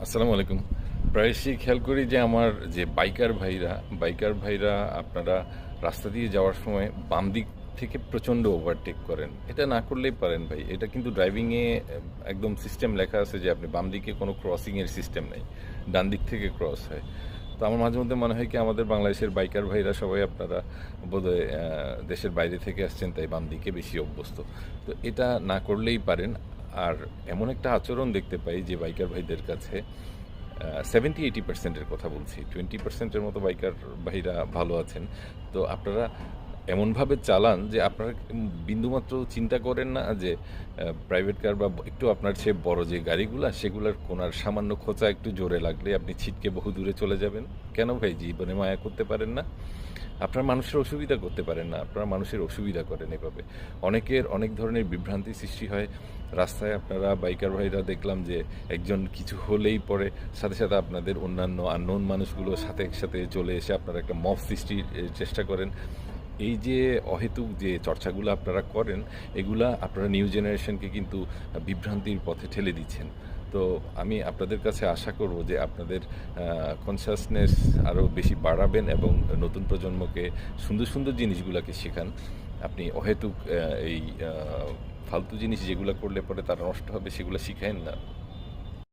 আসসালামু আলাইকুম। প্রায়শই খেয়াল করি যে আমার যে বাইকার ভাইরা আপনারা রাস্তা দিয়ে যাওয়ার সময় বাম দিক থেকে প্রচণ্ড ওভারটেক করেন। এটা না করলেই পারেন ভাই। এটা কিন্তু ড্রাইভিংয়ে একদম সিস্টেম লেখা আছে যে আপনি বাম দিকে কোনো ক্রসিংয়ের সিস্টেম নেই। ডান দিক থেকে ক্রস হয়। তো আমার মাঝে মধ্যে মনে হয় কি আমাদের বাংলাদেশের বাইকার ভাইরা সবাই আপনারা বোধহয় দেশের বাইরে থেকে আসছেন, তাই বাম দিকে বেশি অভ্যস্ত। তো এটা না করলেই পারেন। আর এমন একটা আচরণ দেখতে পাই যে বাইকার ভাইদের কাছে 70-80%-এর কথা বলছি, 20%-এর মতো বাইকার ভাইরা ভালো আছেন। তো আপনারা এমনভাবে চালান যে আপনারা বিন্দুমাত্র চিন্তা করেন না যে প্রাইভেট কার বা একটু আপনার চেয়ে বড় যে গাড়িগুলা সেগুলোর কোনার সামান্য খোঁচা একটু জোরে লাগলে আপনি ছিটকে বহু দূরে চলে যাবেন। কেন ভাই জীবনে মায়া করতে পারেন না? আপনার মানুষের অসুবিধা করতে পারেন না, আপনারা মানুষের অসুবিধা করেন এভাবে। অনেকের অনেক ধরনের বিভ্রান্তি সৃষ্টি হয় রাস্তায়। আপনারা বাইকার ভাইরা দেখলাম যে একজন কিছু হলেই পরে সাথে সাথে আপনাদের অন্যান্য আননোন মানুষগুলোর সাথে একসাথে চলে এসে আপনারা একটা মব সৃষ্টির চেষ্টা করেন। এই যে অহেতুক যে চর্চাগুলো আপনারা করেন, এগুলা আপনারা নিউ জেনারেশনকে কিন্তু বিভ্রান্তির পথে ঠেলে দিচ্ছেন। তো আমি আপনাদের কাছে আশা করব যে আপনাদের কনসাসনেস আরও বেশি বাড়াবেন এবং নতুন প্রজন্মকে সুন্দর সুন্দর জিনিসগুলোকে শেখান। আপনি অহেতুক এই ফালতু জিনিস যেগুলো করলে পরে তারা নষ্ট হবে সেগুলো শিখায়েন না।